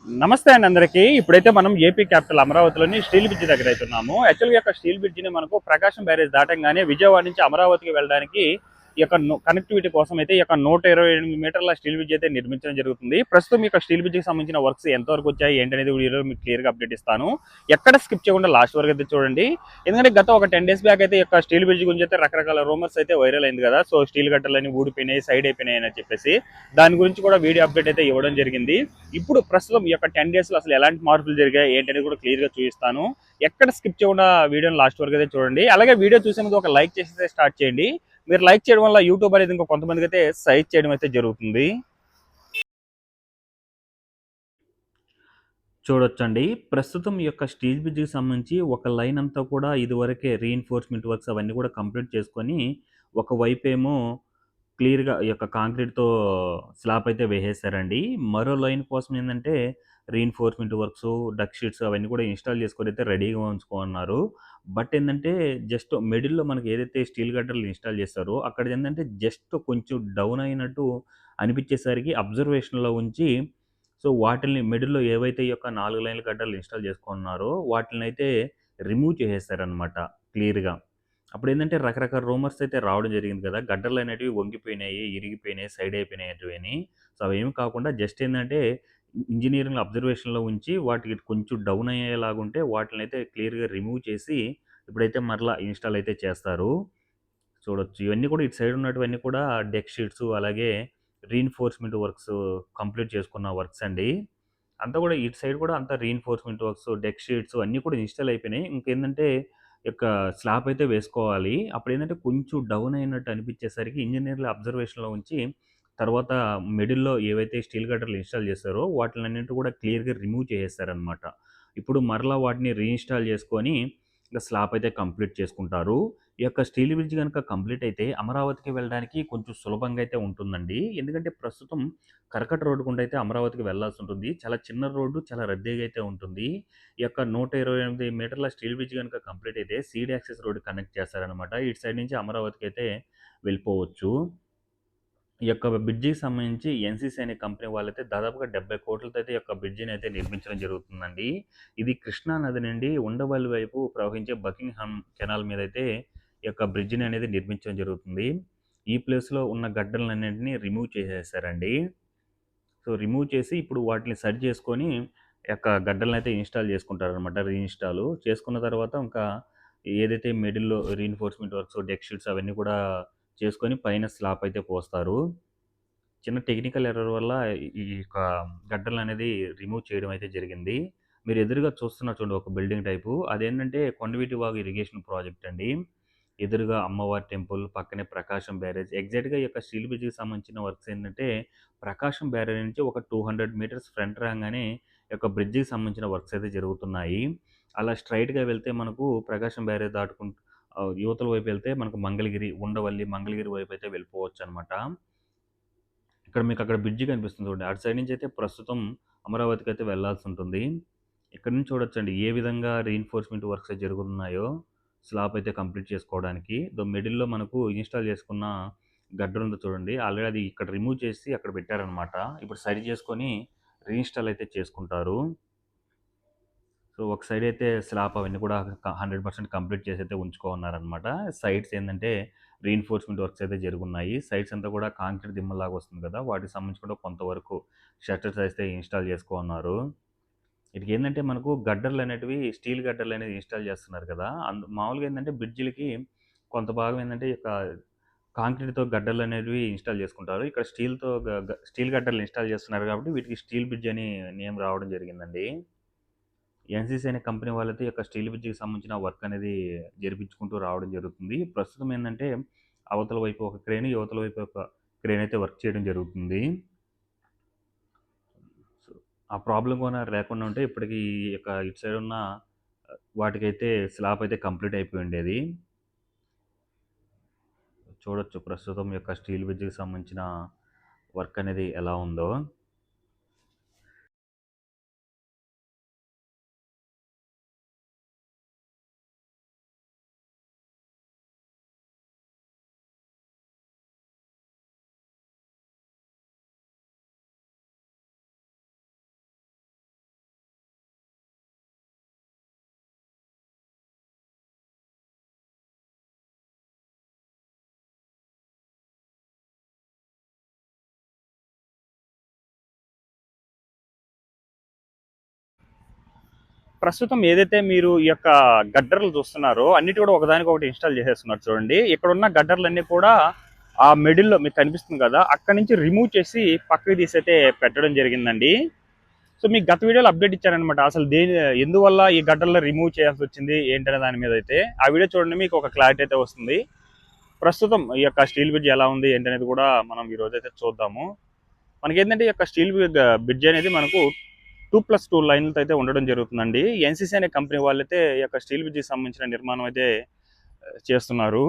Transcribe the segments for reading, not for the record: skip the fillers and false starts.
నమస్తే అండి అందరికీ. ఇప్పుడైతే మనం ఏపీ క్యాపిటల్ అమరావతిలోని స్టీల్ బ్రిడ్జ్ దగ్గర అయితే ఉన్నాము. యాక్చువల్‌గా ఈ యొక్క స్టీల్ బ్రిడ్జ్‌ని మనకు ప్రకాశం బ్యారేజ్ దాటంగానే విజయవాడ నుంచి అమరావతికి వెళ్ళడానికి ఈ యొక్క కనెక్టివిటీ కోసం అయితే ఈ యొక్క 128 మీటర్ల స్టీల్ బ్రిడ్జ్ అయితే నిర్మించడం జరుగుతుంది. ప్రస్తుతం ఈ యొక్క స్టీల్ బ్రిడ్జ్‌కి సంబంధించిన వర్క్స్ ఎంతవరకు వచ్చాయి ఏంటనేది వీడియోలో మీకు క్లియర్‌గా అప్డేట్ ఇస్తాను. ఎక్కడ స్కిప్ చేయకుండా లాస్ట్ వరకు అయితే చూడండి. ఎందుకంటే గత ఒక 10 డేస్ బ్యాక్ అయితే ఈ యొక్క స్టీల్ బ్రిడ్జ్ గురించి అయితే రకరకాల రూమర్స్ అయితే వైరల్ అయింది కదా. సో స్టీల్ గట్టర్లన్నీ ఊడిపోయినాయి, సైడ్ అయిపోయినాయి అని చెప్పేసి దాని గురించి కూడా వీడియో అప్డేట్ అయితే ఇవ్వడం జరిగింది. ఇప్పుడు ప్రస్తుతం ఈ యొక్క 10 డేస్ లో అసలు ఎలాంటి మార్పులు జరిగాయి ఏంటనేది కూడా క్లియర్ గా చూపిస్తాను. ఎక్కడ స్కిప్ చేయకుండా వీడియోని లాస్ట్ వరకు అయితే చూడండి. అలాగే వీడియో చూసే ముందు ఒక లైక్ చేసి స్టార్ట్ చేయండి. మీరు లైక్ చేయడం వల్ల యూట్యూబ్ అనేది ఇంకా కొంతమందికి అయితే సైజ్ చేయడం అయితే జరుగుతుంది. చూడొచ్చండి. ప్రస్తుతం ఈ యొక్క స్టీల్ బ్రిడ్జ్‌కి సంబంధించి ఒక లైన్ అంతా కూడా ఇదివరకే రీఇన్ఫోర్స్‌మెంట్ వర్క్స్ అవన్నీ కూడా కంప్లీట్ చేసుకొని, ఒక వైపేమో క్లియర్‌గా ఈ యొక్క కాంక్రీట్‌తో స్లాబ్ అయితే వేసేసారండి. మరో లైన్ కోసం ఏందంటే రీఇన్ఫోర్స్‌మెంట్ వర్క్సు, డక్ షీట్స్ అవన్నీ కూడా ఇన్‌స్టాల్ చేసుకొని అయితే రెడీగా ఉంచుకోనున్నారు. బట్ ఏందంటే జస్ట్ మిడిల్‌లో మనకి ఏదైతే స్టీల్ గట్టర్లు ఇన్‌స్టాల్ చేస్తారో అక్కడిదేందంటే జస్ట్ కొంచెం డౌన్ అయినట్టు అనిపించేసరికి అబ్జర్వేషన్‌లో ఉంచి సో, వాటిల్ని మిడిల్‌లో ఏవైతే ఈ యొక్క 4 లైన్ల గడ్డలు ఇన్‌స్టాల్ చేసుకున్నారో వాటిలనైతే రిమూవ్ చేసేసారనమాట క్లియర్‌గా. అప్పుడేందంటే రకరకాల రూమర్స్ అయితే రావడం జరిగింది కదా! గడ్డలనేటివి వంగిపోయినాయి, ఇరిగిపోయినాయి, సైడ్ అయిపోయినటివని. సో, అవేమి కాకుండా జస్ట్ ఏందంటే ఇంజినీరింగ్ అబ్జర్వేషన్‌లో ఉంచి వాటికి కొంచెం డౌన్ అయ్యేలాగుంటే వాటిలనైతే క్లియర్‌గా రిమూవ్ చేసి ఇప్పుడైతే మరలా ఇన్‌స్టాల్ అయితే చేస్తారు. చూడొచ్చు. ఇవన్నీ కూడా ఇటు సైడ్ ఉన్నటివన్నీ కూడా డెక్ షీట్స్ అలాగే రీఇన్ఫోర్స్‌మెంట్ వర్క్స్ కంప్లీట్ చేసుకున్న వర్క్స్ అండి. అంతా కూడా ఇటు సైడ్ కూడా అంతా రీఇన్ఫోర్స్‌మెంట్ వర్క్స్, డెక్ షీట్స్ అన్నీ కూడా ఇన్‌స్టాల్ అయిపోయినాయి. ఇంకేందంటే యొక్క స్లాబ్ అయితే వేసుకోవాలి. అప్పుడేందంటే కొంచెం డౌన్ అయినట్టు అనిపించేసరికి ఇంజినీర్ల అబ్జర్వేషన్‌లో ఉంచి తర్వాత మిడిల్‌లో ఏవైతే స్టీల్ గట్టర్లు ఇన్‌స్టాల్ చేశారో వాటిలన్నిటిని కూడా క్లియర్‌గా రిమూవ్ చేసేసారనమాట. ఇప్పుడు మరలా వాటిని రీఇన్‌స్టాల్ చేసుకొని ఇంక స్లాబ్ అయితే కంప్లీట్ చేసుకుంటారు. ఈ యొక్క స్టీల్ బ్రిడ్జ్ గనుక కంప్లీట్ అయితే అమరావతికి వెళ్ళడానికి కొంచెం సులభంగా అయితే ఉంటుందండి. ఎందుకంటే ప్రస్తుతం కర్కట రోడ్డు గుండా అయితే అమరావతికి వెళ్ళాల్సుంటుంది. చాలా చిన్న రోడ్డు, చాలా రద్దీగా అయితే ఉంటుంది. ఈ యొక్క 128 మీటర్ల స్టీల్ బ్రిడ్జ్ గనుక కంప్లీట్ అయితే సీడ్ యాక్సెస్ రోడ్ కనెక్ట్ చేస్తారనమాట. ఇటు సైడ్ నుంచి అమరావతికైతే వెళ్ళిపోవచ్చు. ఈ యొక్క బ్రిడ్జికి సంబంధించి ఎన్‌సీసీ అనే కంపెనీ వాళ్ళైతే దాదాపుగా 70,00,00,000తో అయితే ఈ యొక్క బ్రిడ్జిని అయితే నిర్మించడం జరుగుతుందండి. ఇది కృష్ణా నది నుండి ఉండవల్లి వైపు ప్రవహించే బకింగ్‌హామ్ కెనాల్ మీదైతే ఈ యొక్క బ్రిడ్జిని అనేది నిర్మించడం జరుగుతుంది. ఈ ప్లేస్‌లో ఉన్న గడ్డలన్నింటిని రిమూవ్ చేసేసారండి. సో, రిమూవ్ చేసి ఇప్పుడు వాటిని సరి చేసుకొని యొక్క గడ్డలనైతే ఇన్‌స్టాల్ చేసుకుంటారనమాట. రీఇన్‌స్టాలు. చేసుకున్న తర్వాత ఇంకా ఏదైతే మిడిల్‌లో రీఇన్ఫోర్స్‌మెంట్ వర్క్స్, డెక్ షీట్స్ అవన్నీ కూడా చేసుకొని పైన స్లాబ్ అయితే పోస్తారు. చిన్న టెక్నికల్ ఎర్రర్ వల్ల ఈ యొక్క గడ్డలనేది రిమూవ్ చేయడం అయితే జరిగింది. మీరు ఎదురుగా చూస్తున్నారు చూడండి ఒక బిల్డింగ్ టైపు. అదేంటంటే కొండవీటి వాగు ఇరిగేషన్ ప్రాజెక్ట్ అండి. ఎదురుగా అమ్మవారి టెంపుల్, పక్కనే ప్రకాశం బ్యారేజ్. ఎగ్జాక్ట్‌గా ఈ యొక్క స్టీల్ బ్రిడ్జ్‌కి సంబంధించిన వర్క్స్ ఏంటంటే, ప్రకాశం బ్యారేజ్ నుంచి ఒక 200 మీటర్స్ ఫ్రంట్ రాంగానే ఈ యొక్క బ్రిడ్జికి సంబంధించిన వర్క్స్ అయితే జరుగుతున్నాయి. అలా స్ట్రెయిట్‌గా వెళ్తే మనకు ప్రకాశం బ్యారేజ్ దాటుకుంటూ యువతల వైపు వెళ్తే మనకు మంగళగిరి, ఉండవల్లి, మంగళగిరి వైపు అయితే వెళ్ళిపోవచ్చనమాట. ఇక్కడ మీకక్కడ బ్రిడ్జి కనిపిస్తుంది చూడండి. అటు సైడ్ నుంచయితే ప్రస్తుతం అమరావతికైతే వెళ్ళాల్సుంటుంది. ఇక్కడ నుంచి చూడొచ్చండి ఏ విధంగా రీఇన్ఫోర్స్‌మెంట్ వర్క్స్ జరుగుతున్నాయో స్లాబ్ అయితే కంప్లీట్ చేసుకోవడానికి. మిడిల్‌లో మనకు ఇన్‌స్టాల్ చేసుకున్న గడ్డర్ ఉంది చూడండి. ఆల్రెడీ అది ఇక్కడ రిమూవ్ చేసి అక్కడ పెట్టారనమాట. ఇప్పుడు సరి చేసుకొని రీఇన్‌స్టాల్ అయితే చేసుకుంటారు. సో, ఒక సైడ్ అయితే స్లాబ్ అవన్నీ కూడా 100% కంప్లీట్ చేసైతే ఉంచుకోనున్నారనమాట. సైడ్స్ ఏందంటే రీఇన్ఫోర్స్‌మెంట్ వర్క్స్ అయితే జరుగున్నాయి. సైడ్స్ అంతా కూడా కాంక్రీట్ దిమ్మలాగా వస్తుంది కదా! వాటికి సంబంధించి కూడా కొంతవరకు షట్టర్స్ అయితే ఇన్‌స్టాల్ చేసుకోనున్నారు. ఈటికేందంటే మనకు గడ్డర్లనేటివి స్టీల్ గడ్డర్లనేవి ఇన్‌స్టాల్ చేస్తున్నారు కదా! మామూలుగా ఏందంటే బ్రిడ్జిలకి కొంత భాగం ఏందంటే ఇక కాంక్రీట్‌తో గడ్డర్లనేటివి ఇన్‌స్టాల్ చేసుకుంటారు. ఇక్కడ స్టీల్‌తో గ గ స్టీల్ గడ్డర్లు ఇన్‌స్టాల్ చేస్తున్నారు కాబట్టి వీటికి స్టీల్ బ్రిడ్జ్ అని నేమ్ రావడం జరిగిందండి. ఎన్‌సీసీ అనే కంపెనీ వాళ్ళైతే ఈ యొక్క స్టీల్ బ్రిడ్జికి సంబంధించిన వర్క్ అనేది జరిపించుకుంటూ రావడం జరుగుతుంది. ప్రస్తుతం ఏందంటే అవతల వైపు ఒక క్రేన్, యువతల వైపు ఒక క్రేన్ అయితే వర్క్ చేయడం జరుగుతుంది. సో, ఆ ప్రాబ్లమ్ గూడా లేకుండా ఉంటే ఇప్పటికి ఈ యొక్క ఇటు సైడ్ ఉన్న వాటికైతే స్లాబ్ అయితే కంప్లీట్ అయిపోయి ఉండేది. చూడొచ్చు ప్రస్తుతం ఈ యొక్క స్టీల్ బ్రిడ్జికి సంబంధించిన వర్క్ అనేది ఎలా ఉందో. ప్రస్తుతం ఏదైతే మీరు ఈ యొక్క గడ్డర్లు చూస్తున్నారో అన్నిటి కూడా ఒకదానికొకటి ఇన్‌స్టాల్ చేసేస్తున్నారు చూడండి. ఇక్కడున్న గడ్డర్లన్నీ కూడా ఆ మిడిల్‌లో మీకు కనిపిస్తుంది కదా! అక్కడి నుంచి రిమూవ్ చేసి పక్కకి తీసైతే పెట్టడం జరిగిందండి. సో, మీకు గత వీడియోలో అప్డేట్ ఇచ్చాననమాట. అసలు ఎందువల్ల ఈ గడ్డర్లు రిమూవ్ చేయాల్సొచ్చింది ఏంటనే దాని మీద అయితే. ఆ వీడియో చూడండి మీకు ఒక క్లారిటీ అయితే వస్తుంది. ప్రస్తుతం ఈ యొక్క స్టీల్ బ్రిడ్జ్ ఎలా ఉంది ఏంటనేది కూడా మనం ఈరోజైతే చూద్దాము. మనకేంటంటే ఈ యొక్క స్టీల్ బ్రిడ్జ్ అనేది మనకు 2+2 లైన్లతో అయితే ఉండడం జరుగుతుందండి. ఎన్‌సీసీ అనే కంపెనీ వాళ్ళైతే ఈ యొక్క స్టీల్ బ్రిడ్జ్‌కి సంబంధించిన నిర్మాణం అయితే చేస్తున్నారు.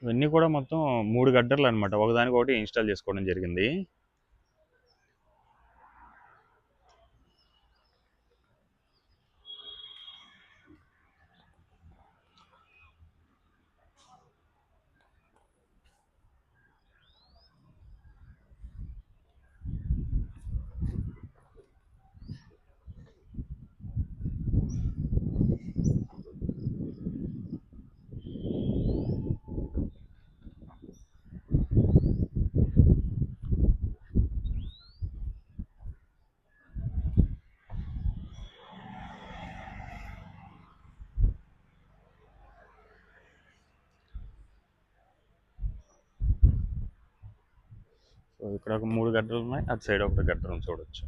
ఇవన్నీ కూడా మొత్తం 3 గడ్డర్లనమాట. ఒకదానికొకటి ఇన్‌స్టాల్ చేసుకోవడం జరిగింది. సో, ఇక్కడ ఒక 3 గడ్డలున్నాయి. అటు సైడ్ ఒక గడ్డలు చూడొచ్చు.